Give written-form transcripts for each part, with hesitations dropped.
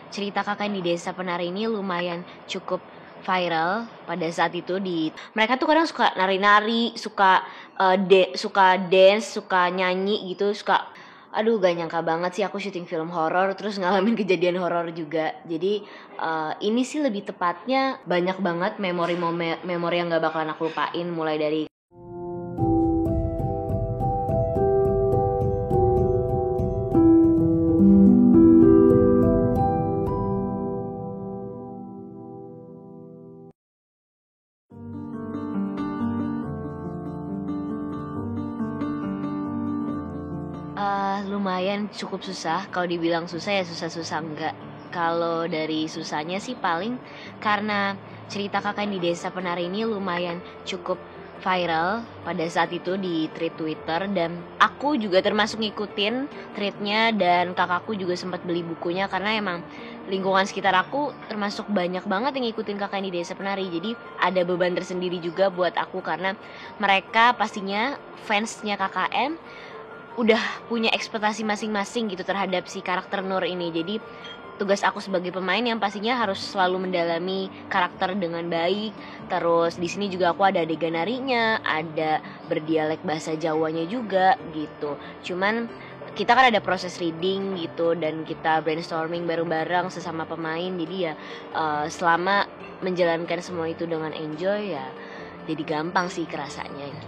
cerita Kakak di Desa Penari ini lumayan cukup viral pada saat itu. Mereka tuh kadang suka nari-nari, suka dance, suka nyanyi gitu, aduh gak nyangka banget sih aku syuting film horor terus ngalamin kejadian horor juga. Jadi ini sih lebih tepatnya banyak banget memori yang gak bakalan aku lupain, mulai dari lumayan cukup susah. Kalau dibilang susah ya susah-susah enggak. Kalau dari susahnya sih paling karena cerita Kakak di Desa Penari ini lumayan cukup viral pada saat itu di thread Twitter, dan aku juga termasuk ngikutin threadnya, dan kakakku juga sempat beli bukunya karena emang lingkungan sekitar aku termasuk banyak banget yang ngikutin Kakak di Desa Penari. Jadi ada beban tersendiri juga buat aku karena mereka pastinya fansnya KKN udah punya ekspektasi masing-masing gitu terhadap si karakter Nur ini. Jadi tugas aku sebagai pemain yang pastinya harus selalu mendalami karakter dengan baik. Terus di sini juga aku ada adegan narinya, ada berdialek bahasa Jawanya juga gitu. Cuman kita kan ada proses reading gitu, dan kita brainstorming bareng-bareng sesama pemain. Jadi ya selama menjalankan semua itu dengan enjoy ya jadi gampang sih kerasanya gitu.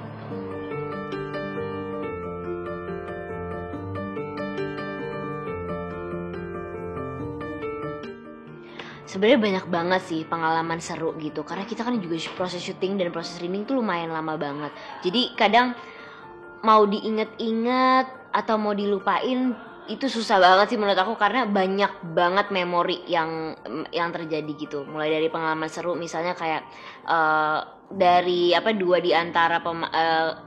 Sebenarnya banyak banget sih pengalaman seru gitu, karena kita kan juga proses syuting dan proses reading tuh lumayan lama banget. Jadi kadang mau diinget-inget atau mau dilupain itu susah banget sih menurut aku, karena banyak banget memori yang terjadi gitu. Mulai dari pengalaman seru misalnya kayak dari dua di antara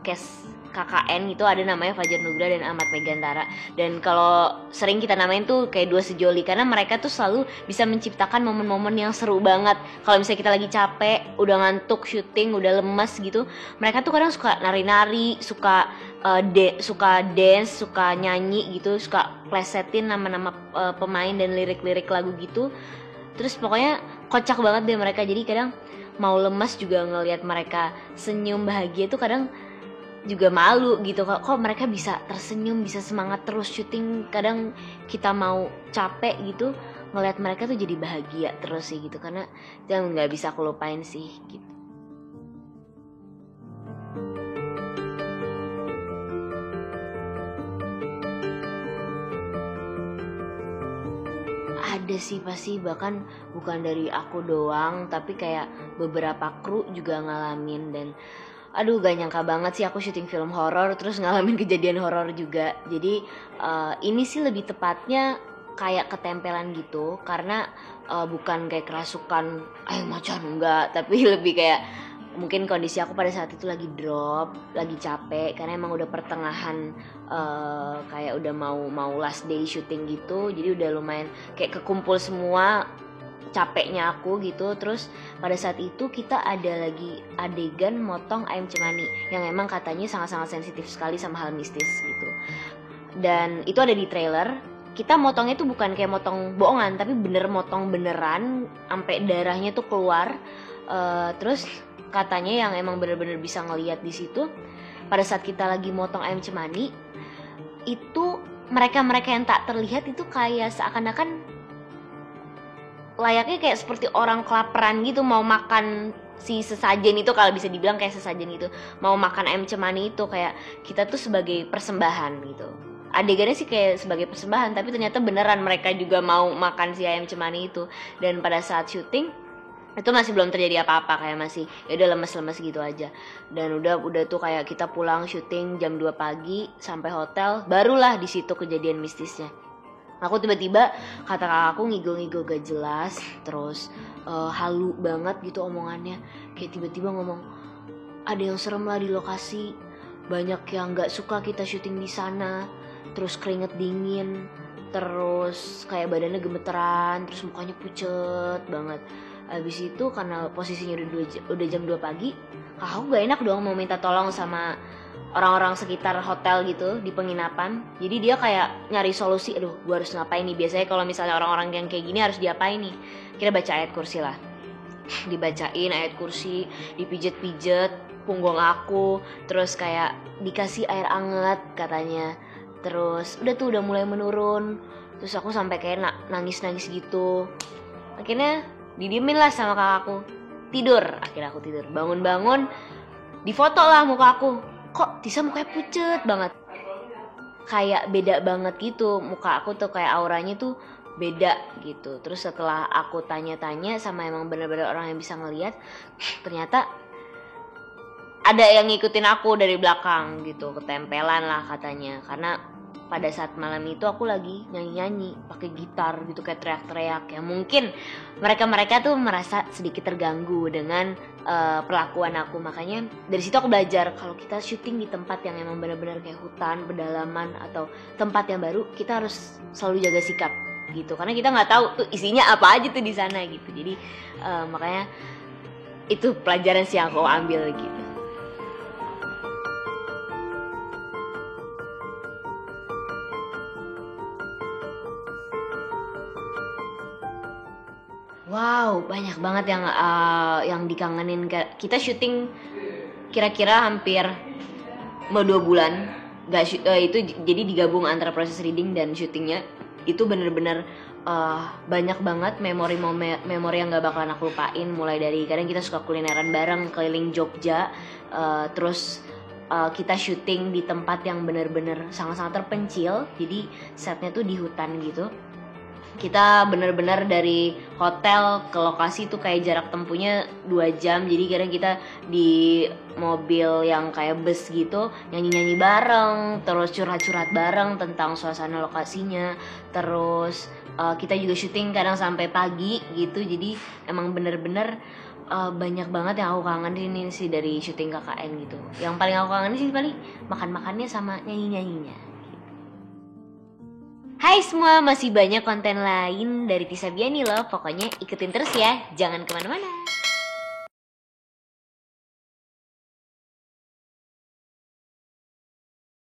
cast KKN itu ada namanya Fajar Nugra dan Ahmad Megantara, dan kalau sering kita namain tuh kayak dua sejoli karena mereka tuh selalu bisa menciptakan momen-momen yang seru banget. Kalau misalnya kita lagi capek, udah ngantuk syuting, udah lemas gitu, mereka tuh kadang suka nari-nari, suka dance, suka nyanyi gitu, suka plesetin nama-nama pemain dan lirik-lirik lagu gitu. Terus pokoknya kocak banget deh mereka. Jadi kadang mau lemas juga ngelihat mereka senyum bahagia tuh kadang juga malu gitu, kok mereka bisa tersenyum, bisa semangat terus syuting. Kadang kita mau capek gitu ngelihat mereka tuh jadi bahagia terus sih gitu, karena yang nggak bisa aku lupain sih gitu. Ada sih pasti, bahkan bukan dari aku doang, tapi kayak beberapa kru juga ngalamin. Dan aduh gak nyangka banget sih aku syuting film horor terus ngalamin kejadian horor juga. Jadi ini sih lebih tepatnya kayak ketempelan gitu, karena bukan kayak kerasukan ayo macan, enggak, tapi lebih kayak mungkin kondisi aku pada saat itu lagi drop, lagi capek karena emang udah pertengahan kayak udah mau last day syuting gitu. Jadi udah lumayan kayak kekumpul semua capeknya aku gitu. Terus pada saat itu kita ada lagi adegan motong ayam cemani yang emang katanya sangat-sangat sensitif sekali sama hal mistis gitu, dan itu ada di trailer. Kita motongnya tuh bukan kayak motong bohongan, tapi bener motong beneran sampai darahnya tuh keluar. Terus katanya yang emang bener-bener bisa ngelihat di situ pada saat kita lagi motong ayam cemani itu, mereka yang tak terlihat itu kayak seakan-akan layaknya kayak seperti orang kelaparan gitu, mau makan si sesajen itu, kalau bisa dibilang kayak sesajen itu, mau makan ayam cemani itu. Kayak kita tuh sebagai persembahan gitu. Adegannya sih kayak sebagai persembahan, tapi ternyata beneran mereka juga mau makan si ayam cemani itu. Dan pada saat syuting itu masih belum terjadi apa-apa, kayak masih ya udah lemes-lemes gitu aja. Dan udah tuh kayak kita pulang syuting jam 2 pagi sampai hotel, barulah di situ kejadian mistisnya. Aku tiba-tiba kata kakakku ngigau-ngigau gak jelas, terus halu banget gitu omongannya. Kayak tiba-tiba ngomong, ada yang serem lah di lokasi, banyak yang gak suka kita syuting di sana, terus keringet dingin, terus kayak badannya gemeteran, terus mukanya pucet banget. Abis itu karena posisinya udah jam 2 pagi, kakakku gak enak dong mau minta tolong sama orang-orang sekitar hotel gitu di penginapan. Jadi dia kayak nyari solusi, aduh gue harus ngapain nih. Biasanya kalau misalnya orang-orang yang kayak gini harus diapain nih. Kira baca ayat kursi lah. Dibacain ayat kursi, dipijet-pijet punggung aku, terus kayak dikasih air anget katanya. Terus udah mulai menurun. Terus aku sampai kayak nangis-nangis gitu. Akhirnya didiemin lah sama kakakku. Tidur, akhirnya aku tidur. Bangun-bangun, difoto lah muka aku. Kok Tisa mukanya pucet banget. Kayak beda banget gitu. Muka aku tuh kayak auranya tuh beda gitu. Terus setelah aku tanya-tanya sama emang bener-bener orang yang bisa ngeliat, ternyata ada yang ngikutin aku dari belakang gitu. Ketempelan lah katanya. Karena pada saat malam itu aku lagi nyanyi-nyanyi pakai gitar gitu, kayak teriak-teriak ya. Mungkin mereka tuh merasa sedikit terganggu dengan perlakuan aku. Makanya dari situ aku belajar kalau kita syuting di tempat yang emang benar-benar kayak hutan, pedalaman atau tempat yang baru, kita harus selalu jaga sikap gitu. Karena kita nggak tahu tuh isinya apa aja tuh di sana gitu. Jadi makanya itu pelajaran sih yang aku ambil gitu. Wow, banyak banget yang dikangenin. Kita syuting kira-kira hampir mau 2 bulan. Itu jadi digabung antara proses reading dan syutingnya. Itu bener-bener banyak banget memori yang gak bakalan aku lupain. Mulai dari kadang kita suka kulineran bareng keliling Jogja, terus kita syuting di tempat yang bener-bener sangat-sangat terpencil. Jadi setnya tuh di hutan gitu. Kita bener-bener dari hotel ke lokasi tuh kayak jarak tempuhnya 2 jam. Jadi kadang kita di mobil yang kayak bus gitu, nyanyi-nyanyi bareng, terus curhat-curhat bareng tentang suasana lokasinya. Terus kita juga syuting kadang sampai pagi gitu. Jadi emang bener-bener banyak banget yang aku kangenin sih dari syuting KKN gitu. Yang paling aku kangenin sih paling makan-makannya sama nyanyi-nyanyinya. Hai semua, masih banyak konten lain dari Tisa Biani loh. Pokoknya ikutin terus ya, jangan kemana-mana.